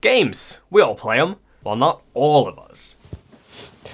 Games. We all play them. Well, not all of us.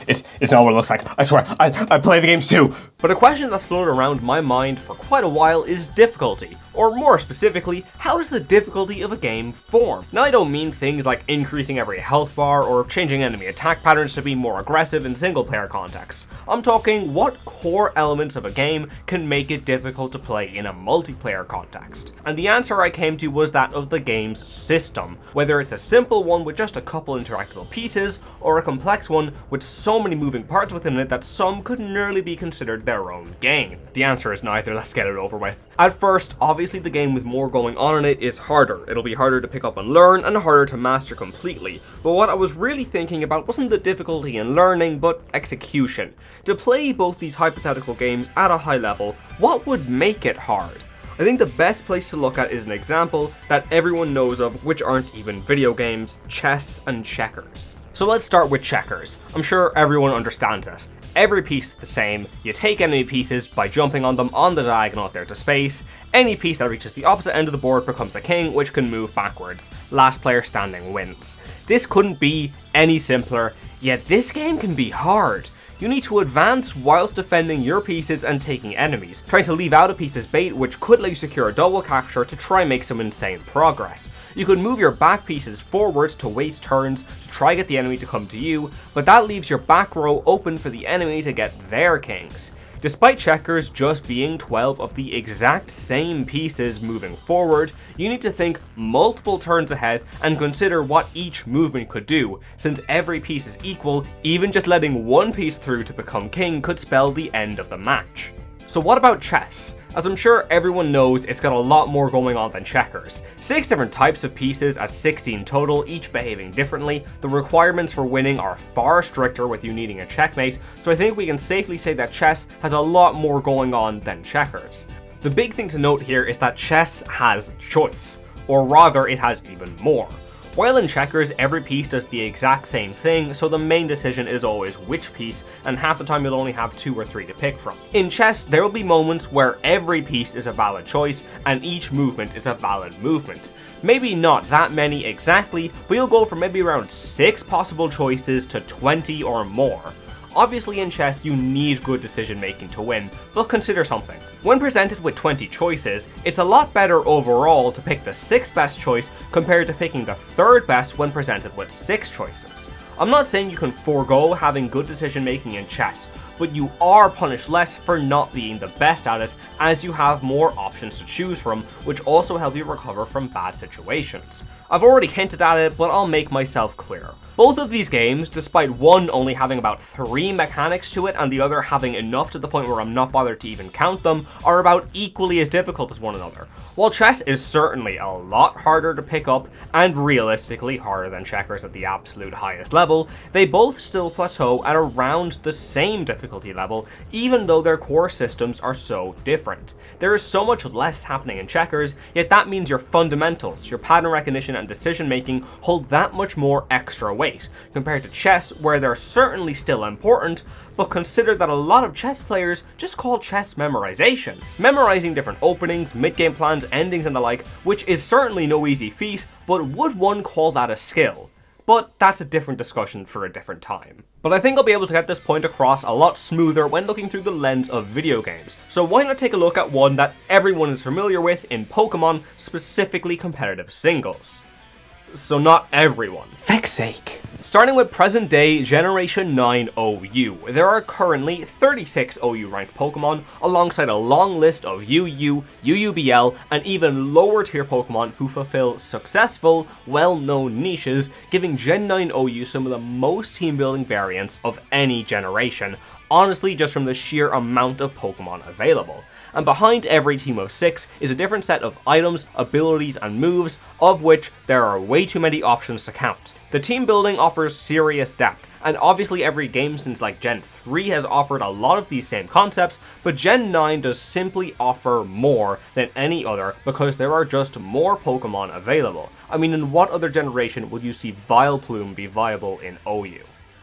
It's not what it looks like. I swear, I play the games too. But a question that's floated around my mind for quite a while is difficulty. Or more specifically, how does the difficulty of a game form? Now I don't mean things like increasing every health bar or changing enemy attack patterns to be more aggressive in single player contexts. I'm talking what core elements of a game can make it difficult to play in a multiplayer context. And the answer I came to was that of the game's system. Whether it's a simple one with just a couple interactable pieces, or a complex one with so many moving parts within it that some could nearly be considered their own game. The answer is neither, let's get it over with. At first, obviously the game with more going on in it is harder. It'll be harder to pick up and learn, and harder to master completely. But what I was really thinking about wasn't the difficulty in learning, but execution. To play both these hypothetical games at a high level, what would make it hard? I think the best place to look at is an example that everyone knows of, which aren't even video games: chess and checkers. So let's start with checkers. I'm sure everyone understands it. Every piece is the same. You take enemy pieces by jumping on them on the diagonal there to space. Any piece that reaches the opposite end of the board becomes a king, which can move backwards. Last player standing wins. This couldn't be any simpler, yet this game can be hard. You need to advance whilst defending your pieces and taking enemies, trying to leave out a piece's bait, which could let you secure a double capture to try and make some insane progress. You could move your back pieces forwards to waste turns to try get the enemy to come to you, but that leaves your back row open for the enemy to get their kings. Despite checkers just being 12 of the exact same pieces moving forward, you need to think multiple turns ahead and consider what each movement could do. Since every piece is equal, even just letting one piece through to become king could spell the end of the match. So what about chess? As I'm sure everyone knows, it's got a lot more going on than checkers. 6 different types of pieces at 16 total, each behaving differently. The requirements for winning are far stricter, with you needing a checkmate, so I think we can safely say that chess has a lot more going on than checkers. The big thing to note here is that chess has choice, or rather it has even more. While in checkers, every piece does the exact same thing, so the main decision is always which piece, and half the time you'll only have 2 or 3 to pick from. In chess, there will be moments where every piece is a valid choice, and each movement is a valid movement. Maybe not that many exactly, but you'll go from maybe around 6 possible choices to 20 or more. Obviously in chess you need good decision making to win, but consider something. When presented with 20 choices, it's a lot better overall to pick the 6th best choice compared to picking the 3rd best when presented with 6 choices. I'm not saying you can forego having good decision making in chess, but you are punished less for not being the best at it, as you have more options to choose from, which also help you recover from bad situations. I've already hinted at it, but I'll make myself clear. Both of these games, despite one only having about 3 mechanics to it and the other having enough to the point where I'm not bothered to even count them, are about equally as difficult as one another. While chess is certainly a lot harder to pick up, and realistically harder than checkers at the absolute highest level, they both still plateau at around the same difficulty level, even though their core systems are so different. There is so much less happening in checkers, yet that means your fundamentals, your pattern recognition and decision making hold that much more extra weight, compared to chess, where they're certainly still important, but consider that a lot of chess players just call chess memorization. Memorizing different openings, mid-game plans, endings and the like, which is certainly no easy feat, but would one call that a skill? But that's a different discussion for a different time. But I think I'll be able to get this point across a lot smoother when looking through the lens of video games. So why not take a look at one that everyone is familiar with in Pokemon, specifically competitive singles. So not everyone. Feck's sake. Starting with present day Generation 9 OU, there are currently 36 OU ranked Pokemon, alongside a long list of UU, UUBL, and even lower tier Pokemon who fulfill successful, well-known niches, giving Gen 9 OU some of the most team building variants of any generation, honestly just from the sheer amount of Pokemon available. And behind every team of 6 is a different set of items, abilities, and moves, of which there are way too many options to count. The team building offers serious depth, and obviously every game since like Gen 3 has offered a lot of these same concepts, but Gen 9 does simply offer more than any other because there are just more Pokemon available. I mean, in what other generation would you see Vileplume be viable in OU?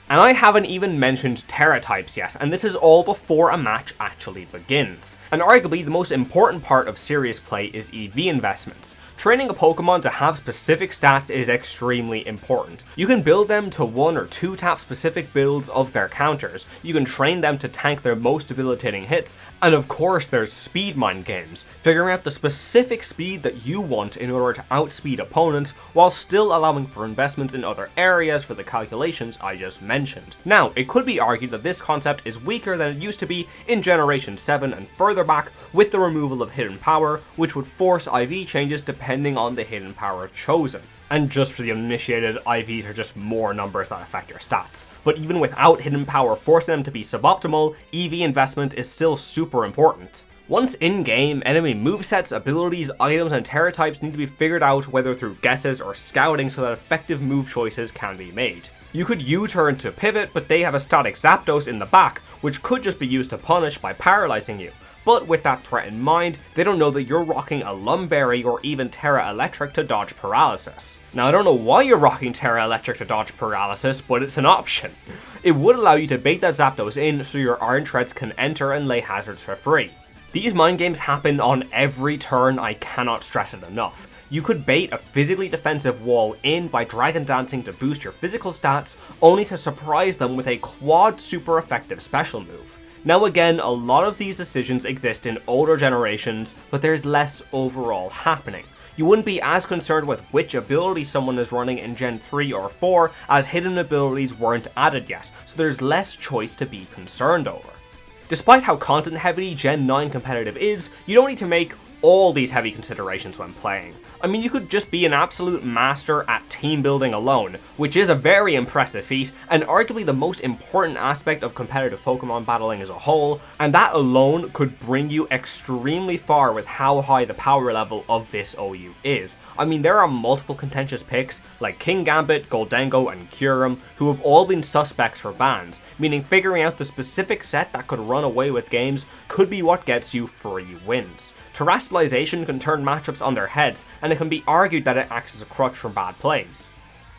And I haven't even mentioned Terra types yet, and this is all before a match actually begins. And arguably the most important part of serious play is EV investments. Training a Pokemon to have specific stats is extremely important. You can build them to 1 or 2 tap specific builds of their counters, you can train them to tank their most debilitating hits, and of course there's speed mind games, figuring out the specific speed that you want in order to outspeed opponents while still allowing for investments in other areas for the calculations I just mentioned. Now, it could be argued that this concept is weaker than it used to be in Generation 7 and further back with the removal of hidden power, which would force IV changes depending on the hidden power chosen. And just for the uninitiated, IVs are just more numbers that affect your stats. But even without hidden power forcing them to be suboptimal, EV investment is still super important. Once in-game, enemy movesets, abilities, items, and Terra types need to be figured out whether through guesses or scouting so that effective move choices can be made. You could U-turn to pivot, but they have a static Zapdos in the back, which could just be used to punish by paralyzing you. But with that threat in mind, they don't know that you're rocking a Lumberry or even Terra Electric to dodge paralysis. Now, I don't know why you're rocking Terra Electric to dodge paralysis, but it's an option. It would allow you to bait that Zapdos in so your Iron Treads can enter and lay hazards for free. These mind games happen on every turn, I cannot stress it enough. You could bait a physically defensive wall in by Dragon Dancing to boost your physical stats, only to surprise them with a quad super effective special move. Now again, a lot of these decisions exist in older generations, but there's less overall happening. You wouldn't be as concerned with which ability someone is running in Gen 3 or 4, as hidden abilities weren't added yet, so there's less choice to be concerned over. Despite how content heavy Gen 9 competitive is, you don't need to make all these heavy considerations when playing. I mean, you could just be an absolute master at team building alone, which is a very impressive feat, and arguably the most important aspect of competitive Pokemon battling as a whole, and that alone could bring you extremely far with how high the power level of this OU is. I mean, there are multiple contentious picks, like King Gambit, Goldengo, and Kyurem, who have all been suspects for bans, meaning figuring out the specific set that could run away with games could be what gets you free wins. Terrestrialization can turn matchups on their heads, and it can be argued that it acts as a crutch from bad plays.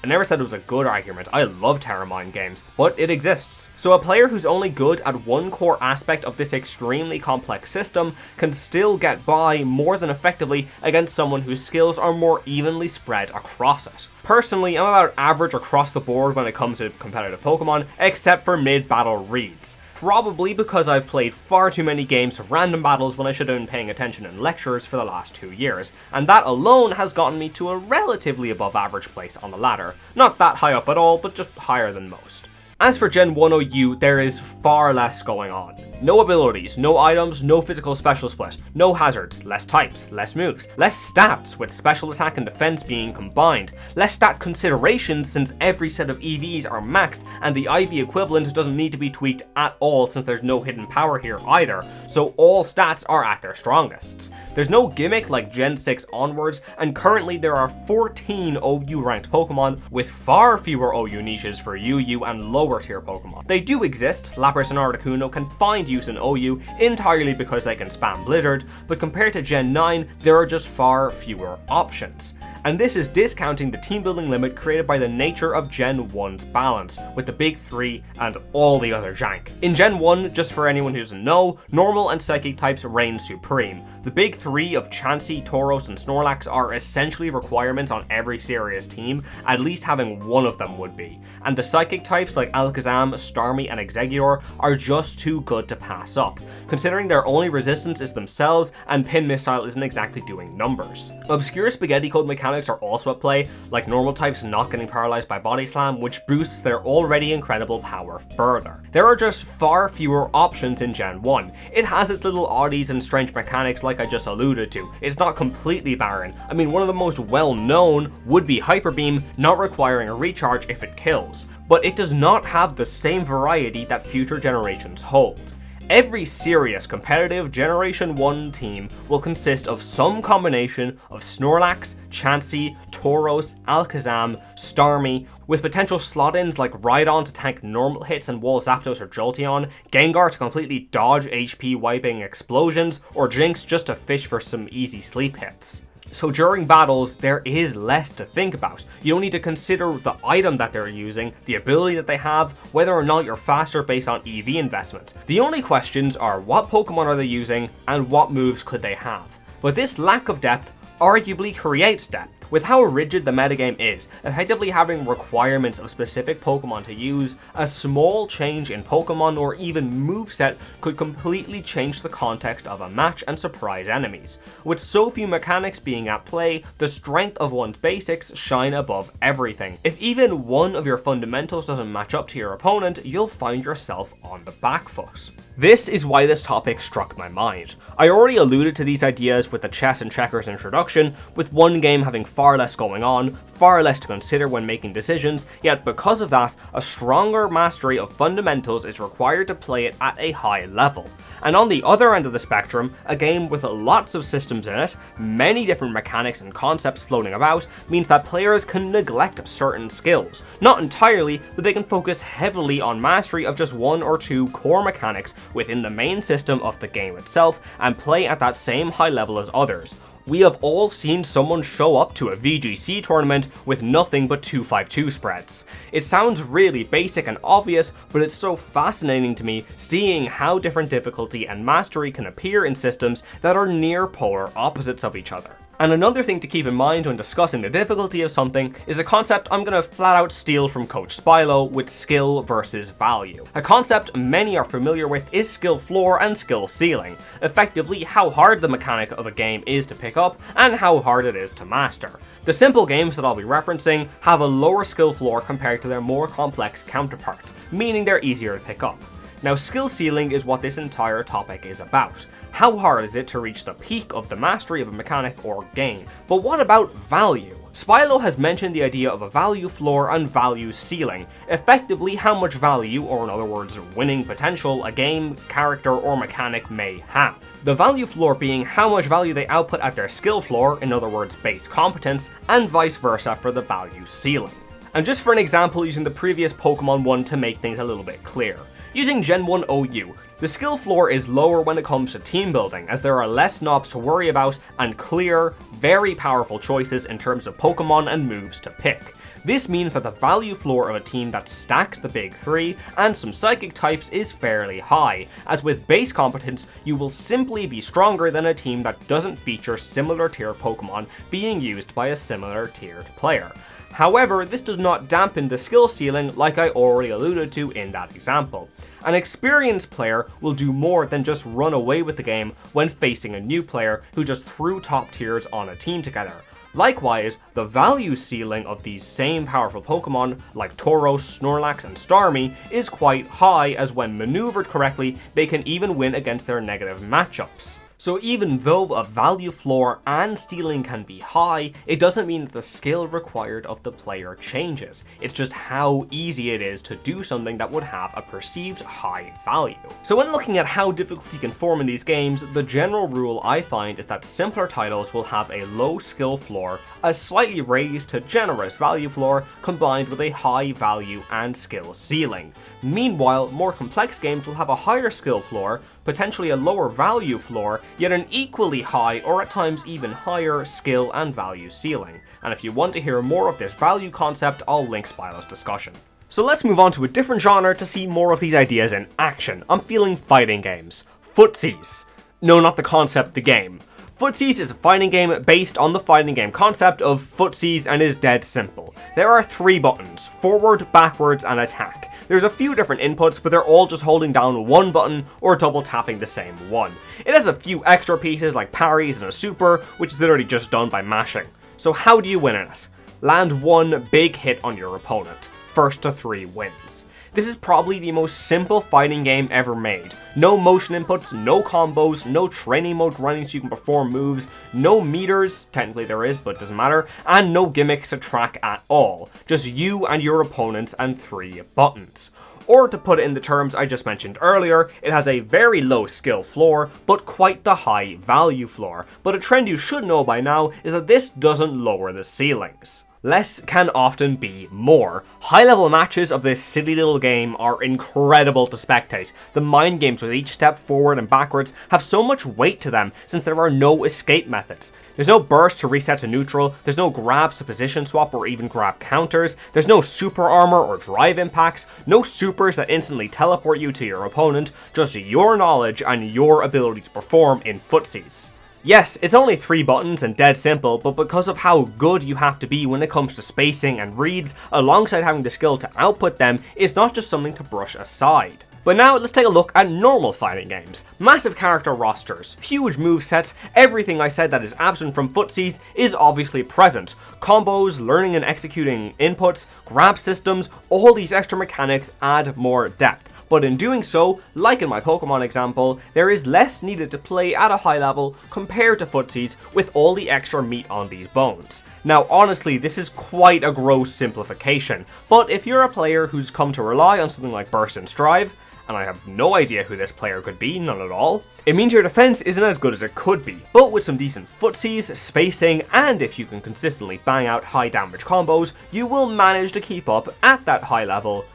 I never said it was a good argument, I love Terra Mind games, but it exists. So a player who's only good at one core aspect of this extremely complex system can still get by more than effectively against someone whose skills are more evenly spread across it. Personally, I'm about average across the board when it comes to competitive Pokemon, except for mid-battle reads. Probably because I've played far too many games of random battles when I should have been paying attention in lectures for the last 2 years, and that alone has gotten me to a relatively above average place on the ladder. Not that high up at all, but just higher than most. As for Gen 1 OU, there is far less going on. No abilities, no items, no physical special split, no hazards, less types, less moves, less stats with special attack and defense being combined, less stat considerations since every set of EVs are maxed and the IV equivalent doesn't need to be tweaked at all since there's no hidden power here either, so all stats are at their strongest. There's no gimmick like Gen 6 onwards, and currently there are 14 OU ranked Pokemon with far fewer OU niches for UU and lower tier Pokemon. They do exist, Lapras and Articuno can find use in OU entirely because they can spam Blizzard, but compared to Gen 9, there are just far fewer options. And this is discounting the team building limit created by the nature of Gen 1's balance, with the big 3 and all the other jank. In Gen 1, just for anyone who doesn't know, normal and psychic types reign supreme. The big 3 of Chansey, Tauros, and Snorlax are essentially requirements on every serious team, at least having one of them would be. And the psychic types like Alakazam, Starmie, and Exeggutor are just too good to pass up, considering their only resistance is themselves and Pin Missile isn't exactly doing numbers. Obscure spaghetti code mechanics are also at play, like normal types not getting paralyzed by Body Slam, which boosts their already incredible power further. There are just far fewer options in Gen 1. It has its little oddities and strange mechanics like I just alluded to. It's not completely barren. I mean, one of the most well-known would be Hyper Beam, not requiring a recharge if it kills, but it does not have the same variety that future generations hold. Every serious competitive Generation 1 team will consist of some combination of Snorlax, Chansey, Tauros, Alakazam, Starmie, with potential slot-ins like Rhydon to tank normal hits and wall Zapdos or Jolteon, Gengar to completely dodge HP wiping explosions, or Jinx just to fish for some easy sleep hits. So during battles, there is less to think about. You don't need to consider the item that they're using, the ability that they have, whether or not you're faster based on EV investment. The only questions are what Pokemon are they using and what moves could they have. But this lack of depth arguably creates depth. With how rigid the metagame is, effectively having requirements of specific Pokemon to use, a small change in Pokemon or even moveset could completely change the context of a match and surprise enemies. With so few mechanics being at play, the strength of one's basics shine above everything. If even one of your fundamentals doesn't match up to your opponent, you'll find yourself on the back foot. This is why this topic struck my mind. I already alluded to these ideas with the chess and checkers introduction, with one game having far less going on, far less to consider when making decisions, yet because of that, a stronger mastery of fundamentals is required to play it at a high level. And on the other end of the spectrum, a game with lots of systems in it, many different mechanics and concepts floating about, means that players can neglect certain skills. Not entirely, but they can focus heavily on mastery of just one or two core mechanics within the main system of the game itself, and play at that same high level as others. We have all seen someone show up to a VGC tournament with nothing but 2-5-2 spreads. It sounds really basic and obvious, but it's so fascinating to me seeing how different difficulty and mastery can appear in systems that are near polar opposites of each other. And another thing to keep in mind when discussing the difficulty of something is a concept I'm gonna flat out steal from Coach Spilo with skill versus value. A concept many are familiar with is skill floor and skill ceiling, effectively how hard the mechanic of a game is to pick up and how hard it is to master. The simple games that I'll be referencing have a lower skill floor compared to their more complex counterparts, meaning they're easier to pick up. Now, skill ceiling is what this entire topic is about. How hard is it to reach the peak of the mastery of a mechanic or game? But what about value? Spilo has mentioned the idea of a value floor and value ceiling, effectively how much value, or in other words winning potential, a game, character or mechanic may have. The value floor being how much value they output at their skill floor, in other words base competence, and vice versa for the value ceiling. And just for an example using the previous Pokemon one to make things a little bit clear. Using Gen 1 OU, the skill floor is lower when it comes to team building, as there are less knobs to worry about and clear, very powerful choices in terms of Pokemon and moves to pick. This means that the value floor of a team that stacks the big three and some psychic types is fairly high, as with base competence, you will simply be stronger than a team that doesn't feature similar tier Pokemon being used by a similar tiered player. However, this does not dampen the skill ceiling like I already alluded to in that example. An experienced player will do more than just run away with the game when facing a new player who just threw top tiers on a team together. Likewise, the value ceiling of these same powerful Pokemon, like Tauros, Snorlax, and Starmie, is quite high, as when maneuvered correctly, they can even win against their negative matchups. So even though a value floor and ceiling can be high, it doesn't mean that the skill required of the player changes. It's just how easy it is to do something that would have a perceived high value. So when looking at how difficulty can form in these games, the general rule I find is that simpler titles will have a low skill floor, a slightly raised to generous value floor, combined with a high value and skill ceiling. Meanwhile, more complex games will have a higher skill floor, potentially a lower value floor, yet an equally high or at times even higher skill and value ceiling. And if you want to hear more of this value concept, I'll link Spilo's discussion. So let's move on to a different genre to see more of these ideas in action. I'm feeling fighting games. Footsies. No, not the concept, the game. Footsies is a fighting game based on the fighting game concept of footsies and is dead simple. There are 3 buttons, forward, backwards, and attack. There's a few different inputs, but they're all just holding down one button or double tapping the same one. It has a few extra pieces like parries and a super, which is literally just done by mashing. So how do you win in it? Land one big hit on your opponent. First to 3 wins. This is probably the most simple fighting game ever made. No motion inputs, no combos, no training mode running so you can perform moves, no meters, technically there is, but it doesn't matter, and no gimmicks to track at all. Just you and your opponents and 3 buttons. Or to put it in the terms I just mentioned earlier, it has a very low skill floor, but quite the high value floor. But a trend you should know by now is that this doesn't lower the ceilings. less can often be more. High-level matches of this silly little game are incredible to spectate. The mind games with each step forward and backwards have so much weight to them since there are no escape methods. There's no burst to reset to neutral, there's no grabs to position swap or even grab counters, there's no super armor or drive impacts, no supers that instantly teleport you to your opponent, just your knowledge and your ability to perform in footsies. Yes, it's only 3 buttons and dead simple, but because of how good you have to be when it comes to spacing and reads, alongside having the skill to output them, it's not just something to brush aside. But now let's take a look at normal fighting games. Massive character rosters, huge movesets, everything I said that is absent from footsies is obviously present. Combos, learning and executing inputs, grab systems, all these extra mechanics add more depth. But in doing so, like in my Pokemon example, there is less needed to play at a high level compared to footsies with all the extra meat on these bones. Now honestly, this is quite a gross simplification, but if you're a player who's come to rely on something like Burst and Strive, and I have no idea who this player could be, none at all, it means your defense isn't as good as it could be, but with some decent footsies, spacing, and if you can consistently bang out high damage combos, you will manage to keep up at that high level,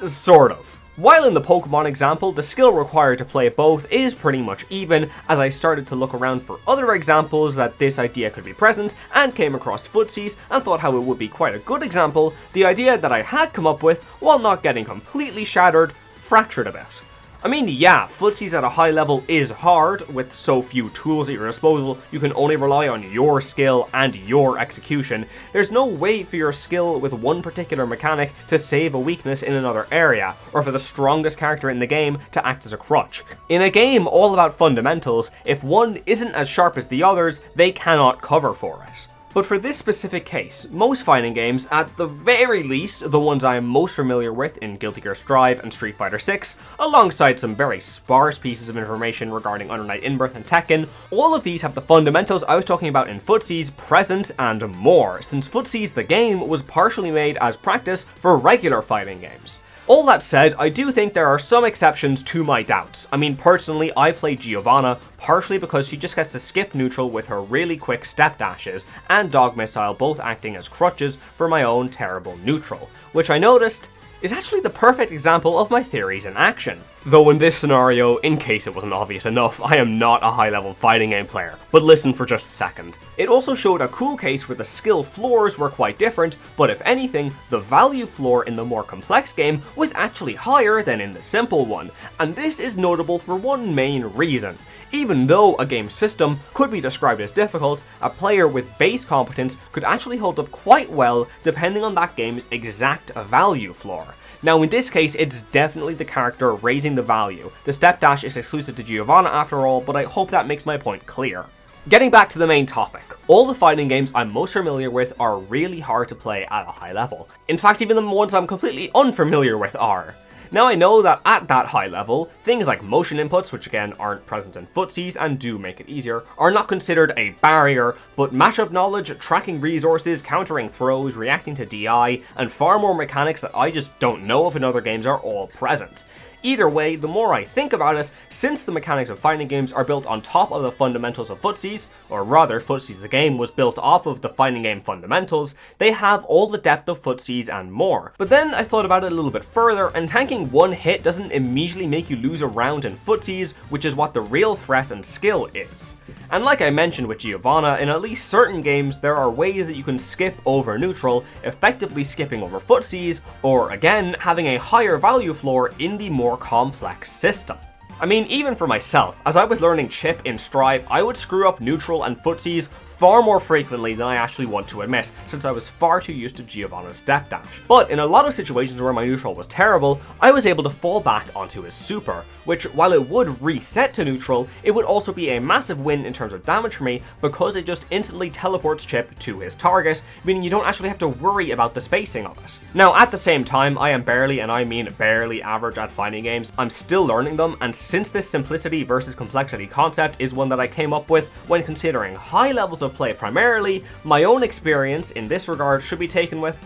sort of. While in the Pokemon example, the skill required to play both is pretty much even, as I started to look around for other examples that this idea could be present, and came across footsies and thought how it would be quite a good example, the idea that I had come up with, while not getting completely shattered, fractured a bit. I mean, yeah, footsies at a high level is hard. With so few tools at your disposal, you can only rely on your skill and your execution. There's no way for your skill with one particular mechanic to save a weakness in another area, or for the strongest character in the game to act as a crutch. In a game all about fundamentals, if one isn't as sharp as the others, they cannot cover for it. But for this specific case, most fighting games, at the very least the ones I am most familiar with in Guilty Gear Strive and Street Fighter 6, alongside some very sparse pieces of information regarding Undernight, Inbirth and Tekken, all of these have the fundamentals I was talking about in footsies present and more, since footsies the game was partially made as practice for regular fighting games. All that said, I do think there are some exceptions to my doubts. I mean, personally, I play Giovanna partially because she just gets to skip neutral with her really quick step dashes, and Dog Missile both acting as crutches for my own terrible neutral, which I noticed is actually the perfect example of my theories in action. Though in this scenario, in case it wasn't obvious enough, I am not a high-level fighting game player, but listen for just a second. It also showed a cool case where the skill floors were quite different, but if anything, the value floor in the more complex game was actually higher than in the simple one, and this is notable for one main reason. Even though a game system could be described as difficult, a player with base competence could actually hold up quite well depending on that game's exact value floor. Now in this case, it's definitely the character raising the value. The step dash is exclusive to Giovanna after all, but I hope that makes my point clear. Getting back to the main topic, all the fighting games I'm most familiar with are really hard to play at a high level. In fact, even the ones I'm completely unfamiliar with are. Now I know that at that high level, things like motion inputs, which again aren't present in footsies and do make it easier, are not considered a barrier, but matchup knowledge, tracking resources, countering throws, reacting to DI, and far more mechanics that I just don't know of in other games are all present. Either way, the more I think about it, since the mechanics of fighting games are built on top of the fundamentals of footsies, or rather, footsies the game was built off of the fighting game fundamentals, they have all the depth of footsies and more. But then I thought about it a little bit further, and tanking one hit doesn't immediately make you lose a round in footsies, which is what the real threat and skill is. And like I mentioned with Giovanna, in at least certain games there are ways that you can skip over neutral, effectively skipping over footsies, or again, having a higher value floor in the more complex system. I mean, even for myself, as I was learning chip in Strive, I would screw up neutral and footsies far more frequently than I actually want to admit, since I was far too used to Giovanna's step dash. But in a lot of situations where my neutral was terrible, I was able to fall back onto his super, which while it would reset to neutral, it would also be a massive win in terms of damage for me because it just instantly teleports Chip to his target, meaning you don't actually have to worry about the spacing of it. Now at the same time, I am barely, and I mean barely, average at fighting games. I'm still learning them, and since this simplicity versus complexity concept is one that I came up with when considering high levels of play primarily, my own experience in this regard should be taken with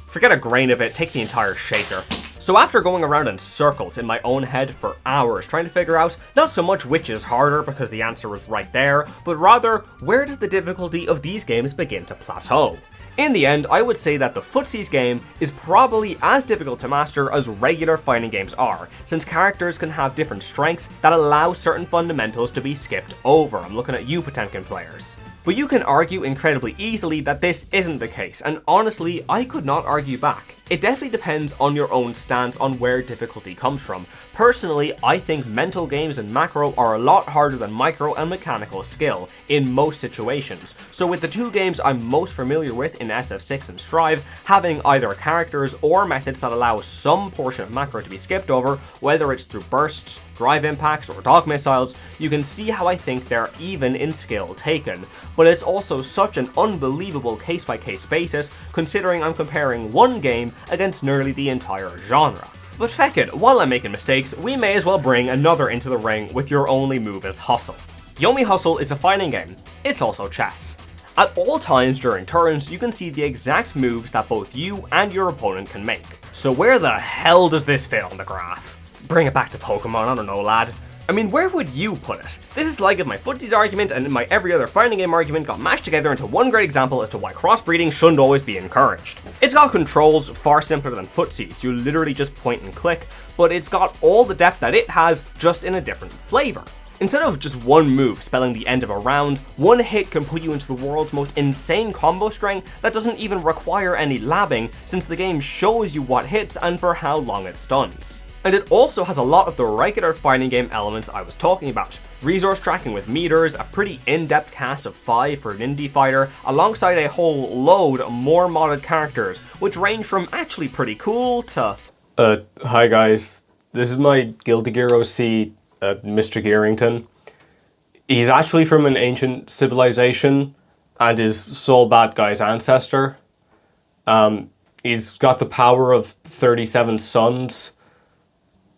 forget a grain of it, take the entire shaker. So after going around in circles in my own head for hours trying to figure out not so much which is harder because the answer was right there, but rather where does the difficulty of these games begin to plateau? In the end, I would say that the Footsies game is probably as difficult to master as regular fighting games are, since characters can have different strengths that allow certain fundamentals to be skipped over. I'm looking at you, Potemkin players. But you can argue incredibly easily that this isn't the case, and honestly, I could not argue back. It definitely depends on your own stance on where difficulty comes from. Personally, I think mental games and macro are a lot harder than micro and mechanical skill in most situations. So with the two games I'm most familiar with in SF6 and Strive, having either characters or methods that allow some portion of macro to be skipped over, whether it's through bursts, drive impacts, or dog missiles, you can see how I think they're even in skill taken. But it's also such an unbelievable case-by-case basis, considering I'm comparing one game against nearly the entire genre. But feck it, while I'm making mistakes, we may as well bring another into the ring with your only move as Hustle. YOMI Hustle is a fighting game. It's also chess. At all times during turns, you can see the exact moves that both you and your opponent can make. So where the hell does this fit on the graph? Bring it back to Pokemon, I don't know, lad. I mean, where would you put it? This is like if my Footsies argument and my every other fighting game argument got mashed together into one great example as to why crossbreeding shouldn't always be encouraged. It's got controls far simpler than Footsies, you literally just point and click, but it's got all the depth that it has, just in a different flavor. Instead of just one move spelling the end of a round, one hit can put you into the world's most insane combo string that doesn't even require any labbing, since the game shows you what hits and for how long it stuns. And it also has a lot of the regular fighting game elements I was talking about. Resource tracking with meters, a pretty in-depth cast of 5 for an indie fighter, alongside a whole load more modded characters, which range from actually pretty cool to... Hi guys, this is my Guilty Gear OC, Mr. Gearington. He's actually from an ancient civilization and is Soul Bad Guy's ancestor. He's got the power of 37 suns.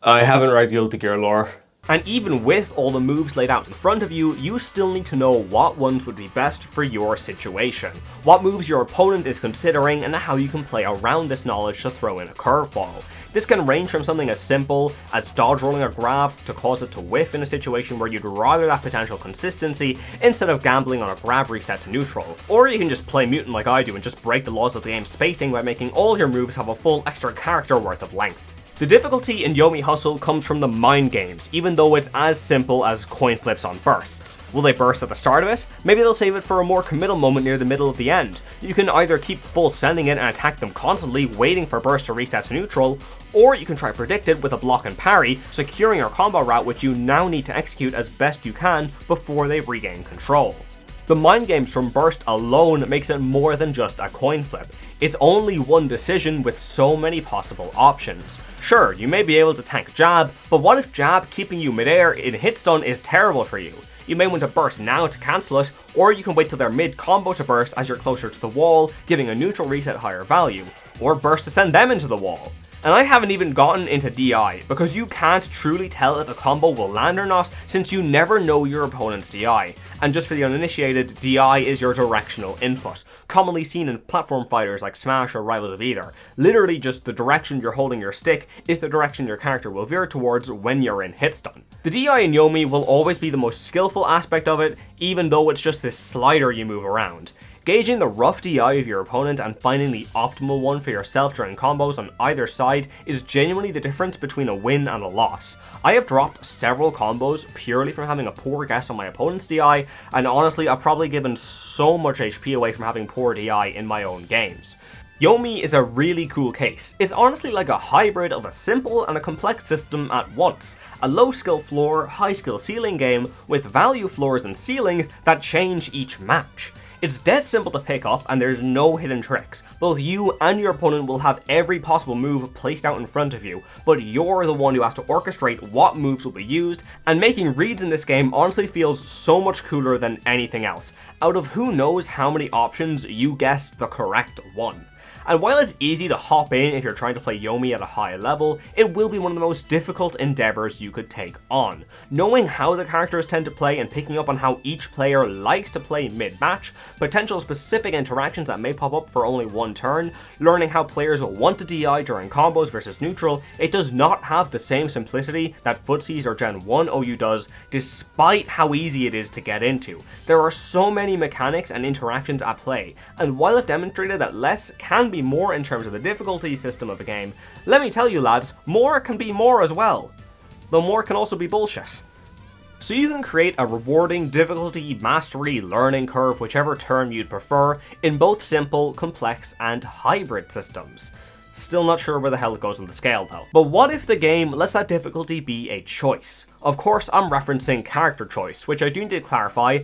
I haven't read Guilty Gear lore. And even with all the moves laid out in front of you, you still need to know what ones would be best for your situation, what moves your opponent is considering, and how you can play around this knowledge to throw in a curveball. This can range from something as simple as dodge rolling a grab to cause it to whiff in a situation where you'd rather that potential consistency instead of gambling on a grab reset to neutral. Or you can just play mutant like I do and just break the laws of the game's spacing by making all your moves have a full extra character worth of length. The difficulty in YOMI Hustle comes from the mind games, even though it's as simple as coin flips on bursts. Will they burst at the start of it? Maybe they'll save it for a more committal moment near the middle of the end. You can either keep full sending it and attack them constantly, waiting for burst to reset to neutral, or you can try predict it with a block and parry, securing your combo route which you now need to execute as best you can before they regain control. The mind games from burst alone makes it more than just a coin flip. It's only one decision with so many possible options. Sure, you may be able to tank jab, but what if jab keeping you midair in hit stun is terrible for you? You may want to burst now to cancel it, or you can wait till they're mid-combo to burst as you're closer to the wall, giving a neutral reset higher value, or burst to send them into the wall. And I haven't even gotten into DI, because you can't truly tell if a combo will land or not, since you never know your opponent's DI. And just for the uninitiated, DI is your directional input, commonly seen in platform fighters like Smash or Rivals of Either. Literally just the direction you're holding your stick is the direction your character will veer towards when you're in hit stun. The DI in YOMI will always be the most skillful aspect of it, even though it's just this slider you move around. Gauging the rough DI of your opponent and finding the optimal one for yourself during combos on either side is genuinely the difference between a win and a loss. I have dropped several combos purely from having a poor guess on my opponent's DI, and honestly I've probably given so much HP away from having poor DI in my own games. YOMI is a really cool case. It's honestly like a hybrid of a simple and a complex system at once. A low skill floor, high skill ceiling game with value floors and ceilings that change each match. It's dead simple to pick up and there's no hidden tricks. Both you and your opponent will have every possible move placed out in front of you, but you're the one who has to orchestrate what moves will be used, and making reads in this game honestly feels so much cooler than anything else. Out of who knows how many options, you guessed the correct one. and while it's easy to hop in if you're trying to play Yomi at a high level, it will be one of the most difficult endeavors you could take on. Knowing how the characters tend to play and picking up on how each player likes to play mid-match, potential specific interactions that may pop up for only one turn, learning how players will want to DI during combos versus neutral, it does not have the same simplicity that Footsies or Gen 1 OU does, despite how easy it is to get into. There are so many mechanics and interactions at play, and while it demonstrated that less can be more in terms of the difficulty system of the game, let me tell you lads, more can be more as well. Though more can also be bullshit. So you can create a rewarding difficulty, mastery, learning curve, whichever term you'd prefer, in both simple, complex, and hybrid systems. Still not sure where the hell it goes on the scale though. But what if the game lets that difficulty be a choice? Of course I'm referencing character choice, which I do need to clarify,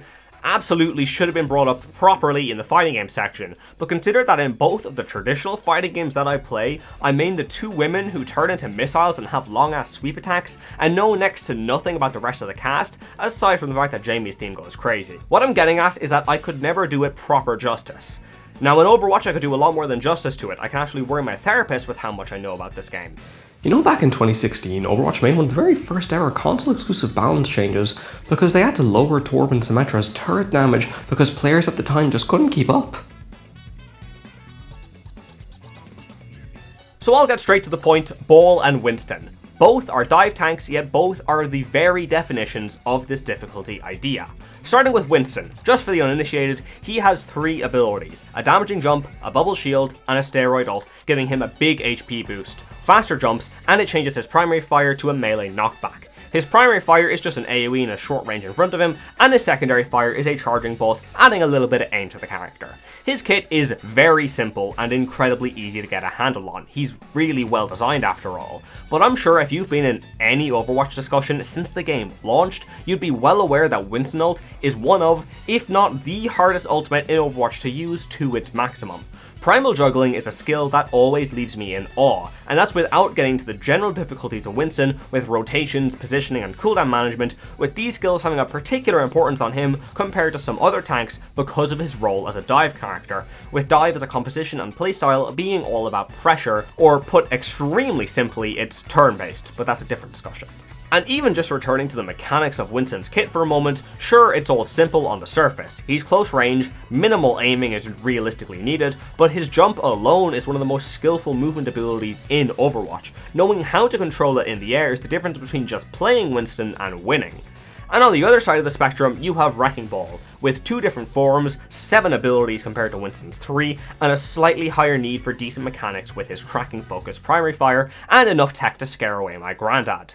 absolutely should have been brought up properly in the fighting game section, but consider that in both of the traditional fighting games that I play, I main the two women who turn into missiles and have long ass sweep attacks, and know next to nothing about the rest of the cast, aside from the fact that Jamie's theme goes crazy. What I'm getting at is that I could never do it proper justice. Now in Overwatch I could do a lot more than justice to it. I can actually worry my therapist with how much I know about this game. You know, back in 2016, Overwatch made one of the very first ever console-exclusive balance changes because they had to lower Torb and Symmetra's turret damage because players at the time just couldn't keep up. So I'll get straight to the point, Ball and Winston. Both are dive tanks, yet both are the very definitions of this difficulty idea. Starting with Winston, just for the uninitiated, he has 3 abilities, a damaging jump, a bubble shield, and a steroid ult, giving him a big HP boost, faster jumps, and it changes his primary fire to a melee knockback. His primary fire is just an AoE in a short range in front of him, and his secondary fire is a charging bolt, adding a little bit of aim to the character. His kit is very simple and incredibly easy to get a handle on. He's really well designed after all. But I'm sure if you've been in any Overwatch discussion since the game launched, you'd be well aware that Winston ult is one of, if not the hardest ultimate in Overwatch to use to its maximum. Primal juggling is a skill that always leaves me in awe, and that's without getting to the general difficulties of Winston with rotations, positioning, and cooldown management, with these skills having a particular importance on him compared to some other tanks because of his role as a dive character, with dive as a composition and playstyle being all about pressure, or put extremely simply, it's turn-based, but that's a different discussion. And even just returning to the mechanics of Winston's kit for a moment, sure, it's all simple on the surface. He's close range, minimal aiming is realistically needed, but his jump alone is one of the most skillful movement abilities in Overwatch. Knowing how to control it in the air is the difference between just playing Winston and winning. And on the other side of the spectrum, you have Wrecking Ball, with 2 different forms, 7 abilities compared to Winston's 3, and a slightly higher need for decent mechanics with his tracking focused primary fire, and enough tech to scare away my granddad.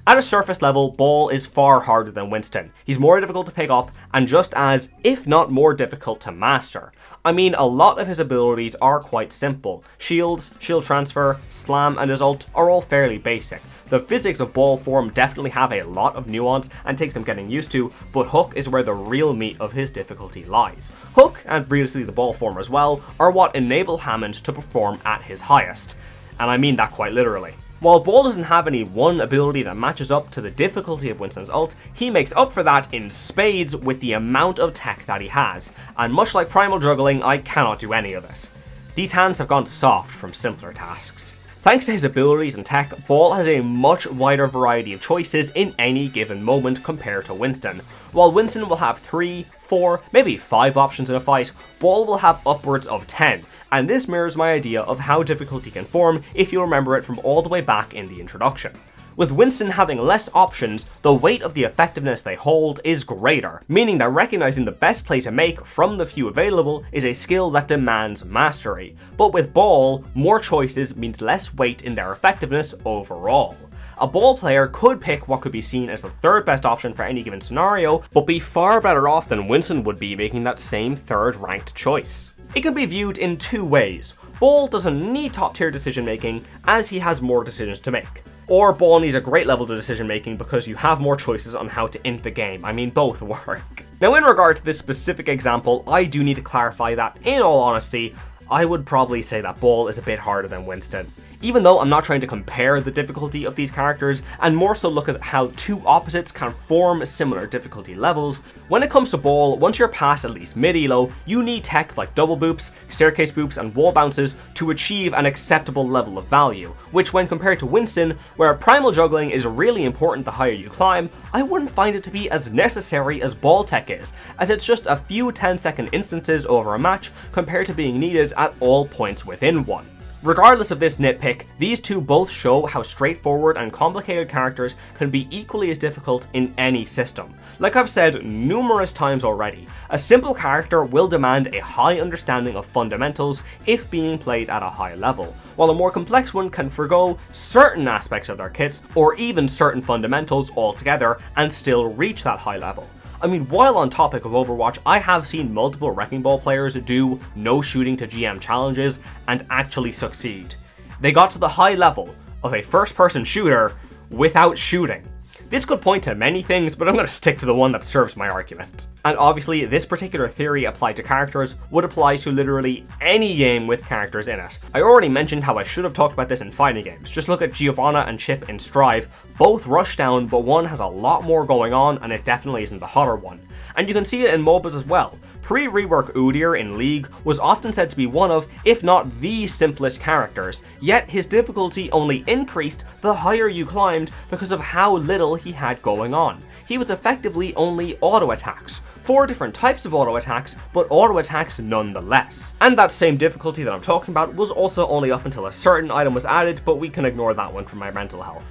At a surface level, Ball is far harder than Winston. He's more difficult to pick up, and just as, if not more difficult to master. I mean, a lot of his abilities are quite simple. Shields, shield transfer, slam, and his ult are all fairly basic. The physics of Ball form definitely have a lot of nuance and takes some getting used to, but Hook is where the real meat of his difficulty lies. Hook, and previously the Ball form as well, are what enable Hammond to perform at his highest. And I mean that quite literally. While Ball doesn't have any one ability that matches up to the difficulty of Winston's ult, he makes up for that in spades with the amount of tech that he has, and much like Primal Juggling, I cannot do any of it. These hands have gone soft from simpler tasks. Thanks to his abilities and tech, Ball has a much wider variety of choices in any given moment compared to Winston. While Winston will have 3, 4, maybe 5 options in a fight, Ball will have upwards of 10. And this mirrors my idea of how difficulty can form if you remember it from all the way back in the introduction. With Winston having less options, the weight of the effectiveness they hold is greater, meaning that recognizing the best play to make from the few available is a skill that demands mastery. But with Ball, more choices means less weight in their effectiveness overall. A Ball player could pick what could be seen as the 3rd best option for any given scenario, but be far better off than Winston would be making that same 3rd ranked choice. It can be viewed in 2 ways. Ball doesn't need top tier decision making as he has more decisions to make. Or Ball needs a great level of decision making because you have more choices on how to end the game. I mean, both work. Now in regard to this specific example, I do need to clarify that, in all honesty, I would probably say that Ball is a bit harder than Winston. even though I'm not trying to compare the difficulty of these characters, and more so look at how two opposites can form similar difficulty levels. When it comes to Ball, once you're past at least mid-elo, you need tech like double boops, staircase boops, and wall bounces to achieve an acceptable level of value, which when compared to Winston, where primal juggling is really important the higher you climb, I wouldn't find it to be as necessary as Ball tech is, as it's just a few 10-second instances over a match compared to being needed at all points within one. Regardless of this nitpick, these two both show how straightforward and complicated characters can be equally as difficult in any system. Like I've said numerous times already, a simple character will demand a high understanding of fundamentals if being played at a high level, while a more complex one can forgo certain aspects of their kits or even certain fundamentals altogether and still reach that high level. I mean, while on topic of Overwatch, I have seen multiple Wrecking Ball players do no shooting to GM challenges and actually succeed. They got to the high level of a first-person shooter without shooting. This could point to many things, but I'm going to stick to the one that serves my argument. And obviously, this particular theory applied to characters would apply to literally any game with characters in it. I already mentioned how I should have talked about this in fighting games. Just look at Giovanna and Chip in Strive. Both rush down, but one has a lot more going on, and it definitely isn't the hotter one. And you can see it in MOBAs as well. Pre-rework Udyr in League was often said to be one of, if not the simplest characters, yet his difficulty only increased the higher you climbed because of how little he had going on. He was effectively only auto attacks. 4 different types of auto attacks, but auto attacks nonetheless. And that same difficulty that I'm talking about was also only up until a certain item was added, but we can ignore that one for my mental health.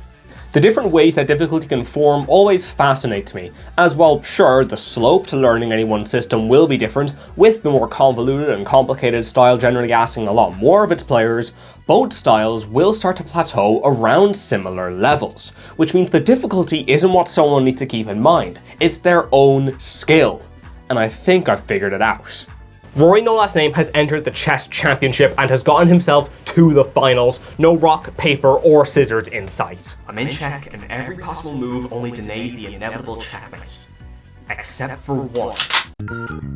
The different ways that difficulty can form always fascinates me, as while sure, the slope to learning any one system will be different, with the more convoluted and complicated style generally asking a lot more of its players, both styles will start to plateau around similar levels, which means the difficulty isn't what someone needs to keep in mind, it's their own skill. And I think I've figured it out. Rory No Last Name has entered the chess championship and has gotten himself to the finals. No rock, paper, or scissors in sight. I'm in check, and every possible move only delays the inevitable checkmate. Except for one.